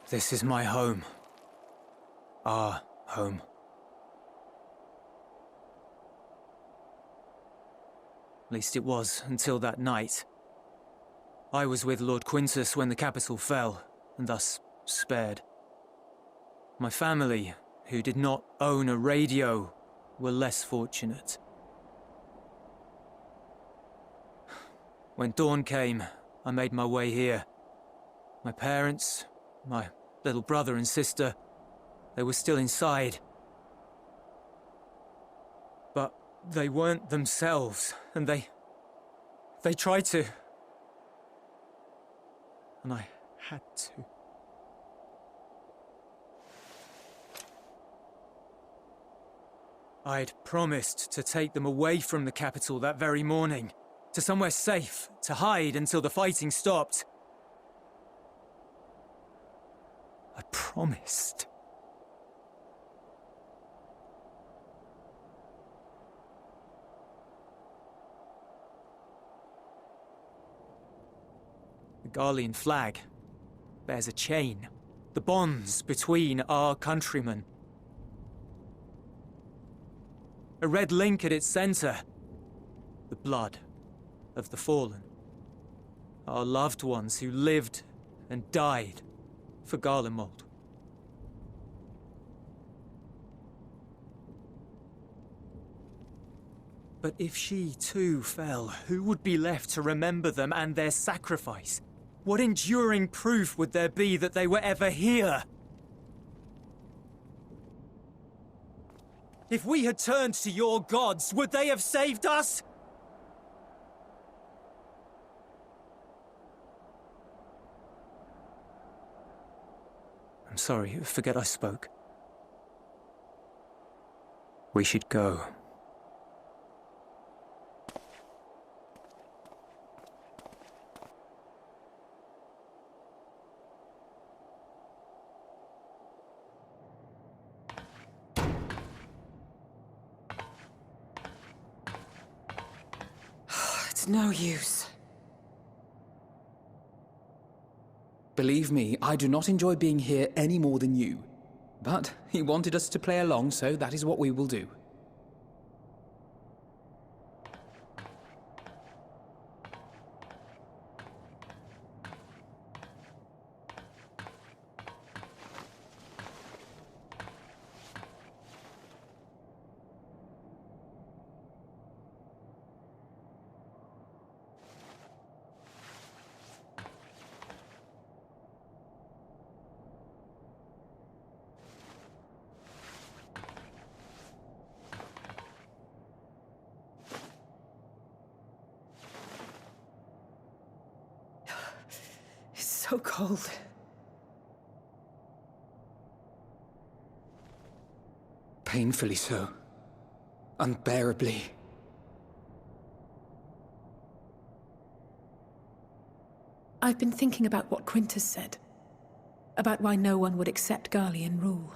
This is my home. Our home. At least it was, until that night. I was with Lord Quintus when the capital fell, and thus spared. My family, who did not own a radio, were less fortunate. When dawn came, I made my way here. My parents, my little brother and sister, they were still inside. But they weren't themselves, and they tried to. And I had to. I'd promised to take them away from the capital that very morning, to somewhere safe, to hide until the fighting stopped. I promised. Garlean flag bears a chain, the bonds between our countrymen. A red link at its center, the blood of the fallen. Our loved ones who lived and died for Garlemald. But if she too fell, who would be left to remember them and their sacrifice? What enduring proof would there be that they were ever here? If we had turned to your gods, would they have saved us? I'm sorry, forget I spoke. We should go. It's no use. Believe me, I do not enjoy being here any more than you. But he wanted us to play along, so that is what we will do. So cold. Painfully so. Unbearably. I've been thinking about what Quintus said. About why no one would accept Garlean rule.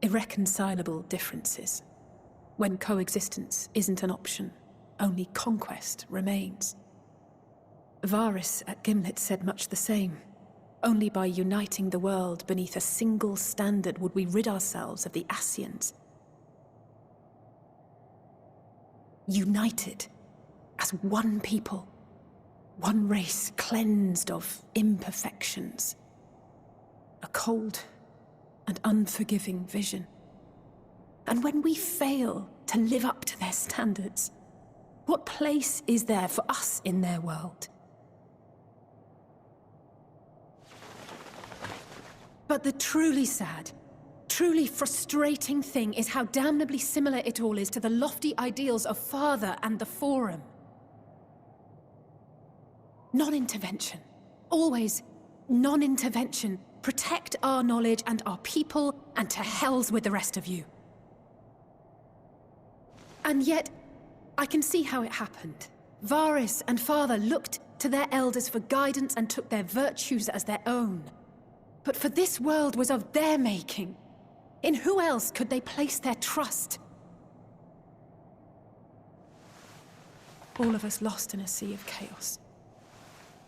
Irreconcilable differences. When coexistence isn't an option, only conquest remains. Varys at Gimlet said much the same. Only by uniting the world beneath a single standard would we rid ourselves of the Ascians. United as one people, one race cleansed of imperfections. A cold and unforgiving vision. And when we fail to live up to their standards, what place is there for us in their world? But the truly sad, truly frustrating thing is how damnably similar it all is to the lofty ideals of Father and the Forum. Non-intervention. Always non-intervention. Protect our knowledge and our people, and to hells with the rest of you. And yet, I can see how it happened. Varys and Father looked to their elders for guidance and took their virtues as their own. But for this world was of their making. In who else could they place their trust? All of us lost in a sea of chaos,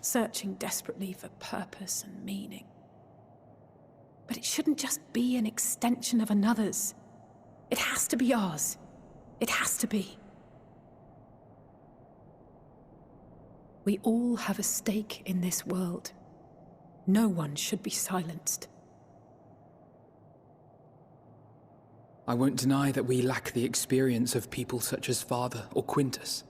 searching desperately for purpose and meaning. But it shouldn't just be an extension of another's. It has to be ours. It has to be. We all have a stake in this world. No one should be silenced. I won't deny that we lack the experience of people such as Father or Quintus.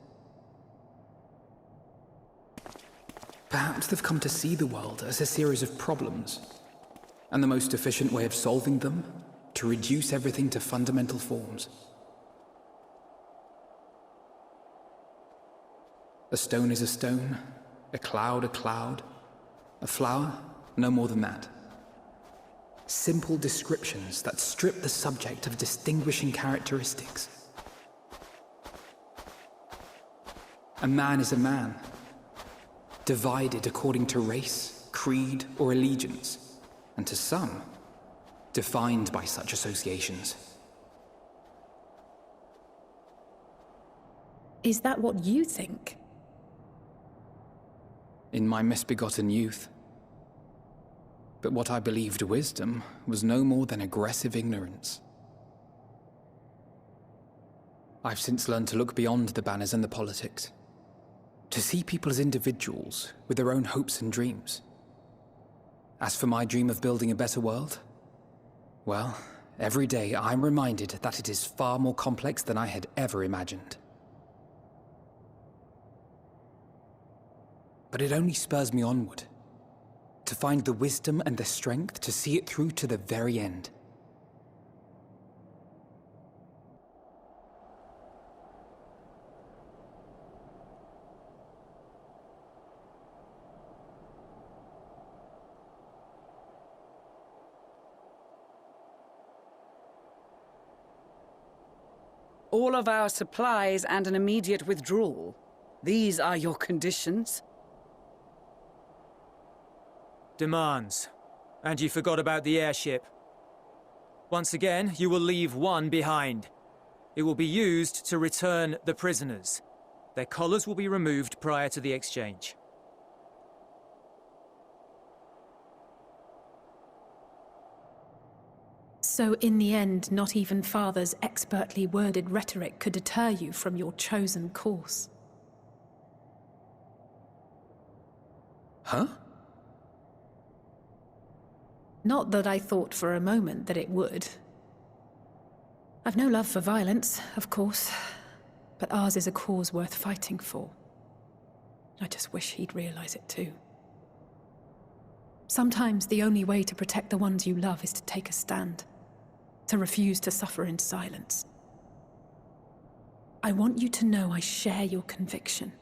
Perhaps they've come to see the world as a series of problems, and the most efficient way of solving them, to reduce everything to fundamental forms. A stone is a stone, a cloud, a flower, no more than that. Simple descriptions that strip the subject of distinguishing characteristics. A man is a man, divided according to race, creed, or allegiance, and to some, defined by such associations. Is that what you think? in my misbegotten youth. But what I believed wisdom was no more than aggressive ignorance. I've since learned to look beyond the banners and the politics, to see people as individuals with their own hopes and dreams. As for my dream of building a better world, well, every day I'm reminded that it is far more complex than I had ever imagined. But it only spurs me onward, to find the wisdom and the strength to see it through to the very end. All of our supplies and an immediate withdrawal. These are your conditions? Demands. And you forgot about the airship. Once again, you will leave one behind. It will be used to return the prisoners. Their collars will be removed prior to the exchange. So in the end, not even Father's expertly worded rhetoric could deter you from your chosen course. Huh? Not that I thought for a moment that it would. I've no love for violence, of course, but ours is a cause worth fighting for. I just wish he'd realize it too. Sometimes the only way to protect the ones you love is to take a stand, to refuse to suffer in silence. I want you to know I share your conviction.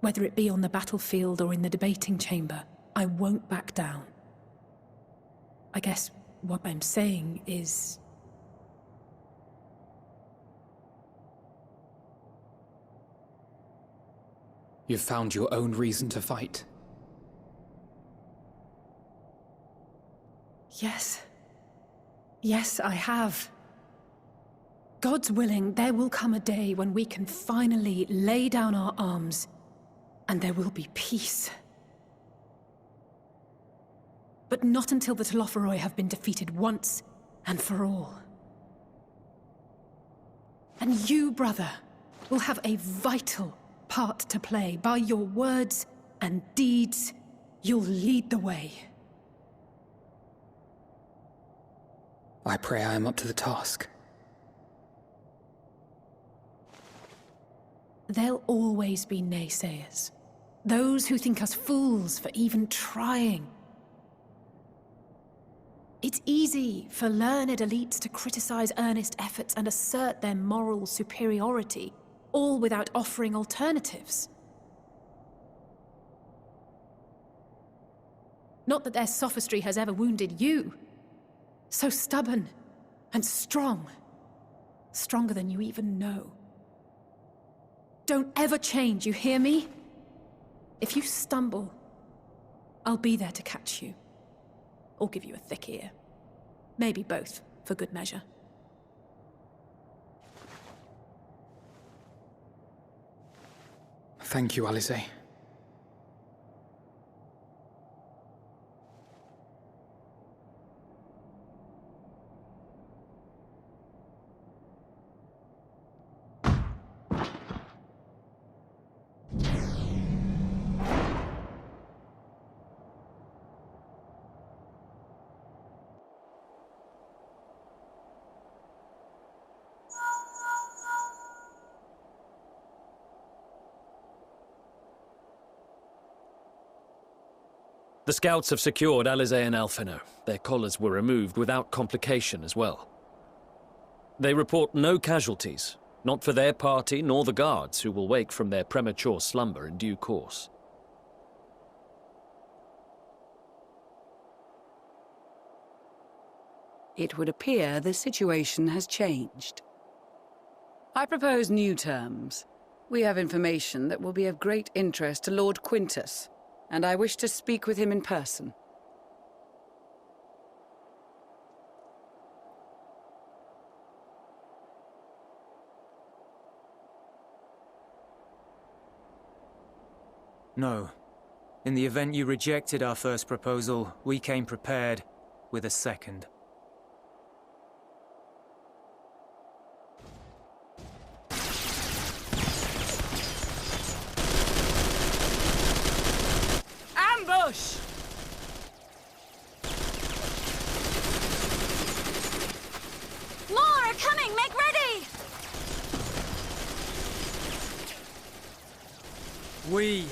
Whether it be on the battlefield or in the debating chamber, I won't back down. I guess what I'm saying is... You've found your own reason to fight. Yes. Yes, I have. God's willing, there will come a day when we can finally lay down our arms, and there will be peace. But not until the Telophoroi have been defeated once and for all. And you, brother, will have a vital part to play. By your words and deeds, you'll lead the way. I pray I am up to the task. There'll always be naysayers. Those who think us fools for even trying. It's easy for learned elites to criticize earnest efforts and assert their moral superiority, all without offering alternatives. Not that their sophistry has ever wounded you. So stubborn and strong. Stronger than you even know. Don't ever change, you hear me? If you stumble, I'll be there to catch you. Or give you a thick ear. Maybe both, for good measure. Thank you, Alea. The scouts have secured Alea and Alphino. Their collars were removed without complication as well. They report no casualties, not for their party nor the guards, who will wake from their premature slumber in due course. It would appear the situation has changed. I propose new terms. We have information that will be of great interest to Lord Quintus, and I wish to speak with him in person. No. In the event you rejected our first proposal, we came prepared with a second. Ambush! More are coming! Make ready! We,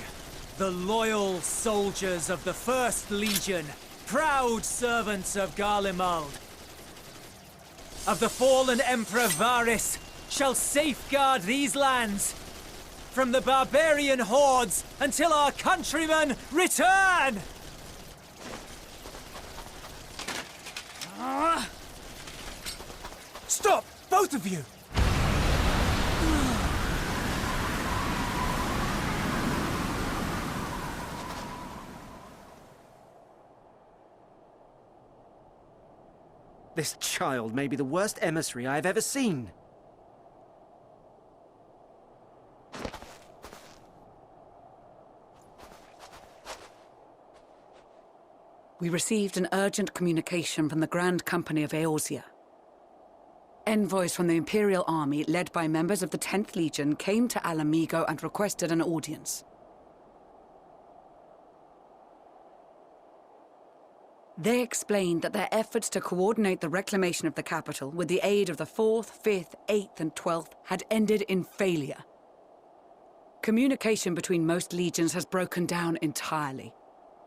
the loyal soldiers of the First Legion, proud servants of Garlemald, of the fallen Emperor Varys, shall safeguard these lands from the barbarian hordes until our countrymen return! Stop, both of you! This child may be the worst emissary I have ever seen. We received an urgent communication from the Grand Company of Eorzea. Envoys from the Imperial Army, led by members of the 10th Legion, came to Alamigo and requested an audience. They explained that their efforts to coordinate the reclamation of the capital with the aid of the 4th, 5th, 8th and 12th had ended in failure. Communication between most legions has broken down entirely.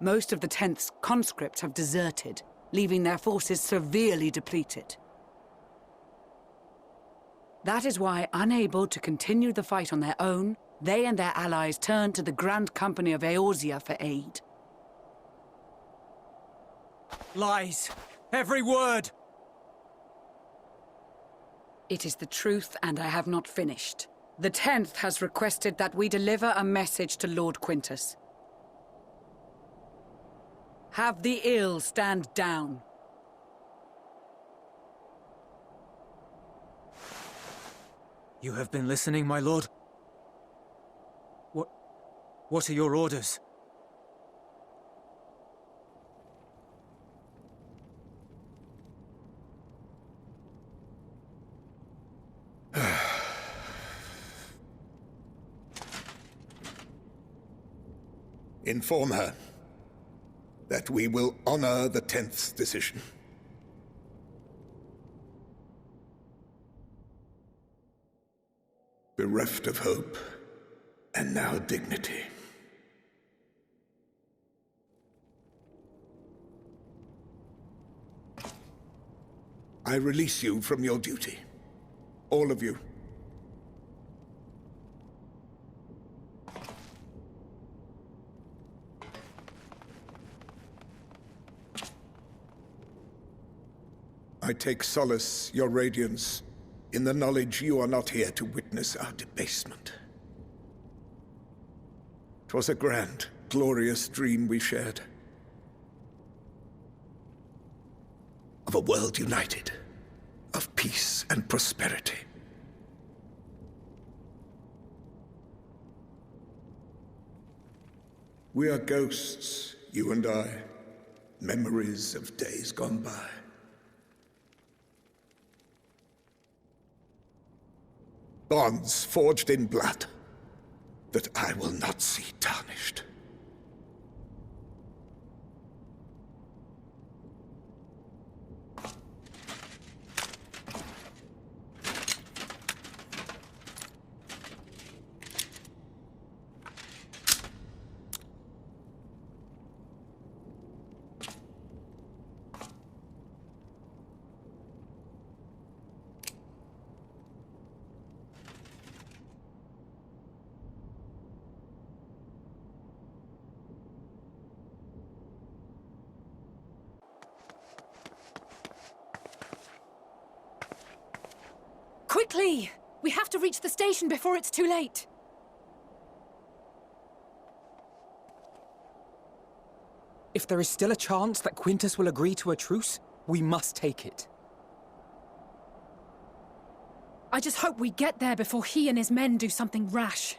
Most of the 10th's conscripts have deserted, leaving their forces severely depleted. That is why, unable to continue the fight on their own, they and their allies turned to the Grand Company of Eorzea for aid. Lies! Every word! It is the truth, and I have not finished. The 10th has requested that we deliver a message to Lord Quintus. Have the ill stand down. You have been listening, my lord? What are your orders? Inform her that we will honor the 10th's decision. Bereft of hope, and now dignity. I release you from your duty. All of you. I take solace, your radiance, in the knowledge you are not here to witness our debasement. 'Twas a grand, glorious dream we shared. Of a world united, of peace and prosperity. We are ghosts, you and I, memories of days gone by. Bonds forged in blood that I will not see tarnished. Quickly! We have to reach the station before it's too late. If there is still a chance that Quintus will agree to a truce, we must take it. I just hope we get there before he and his men do something rash.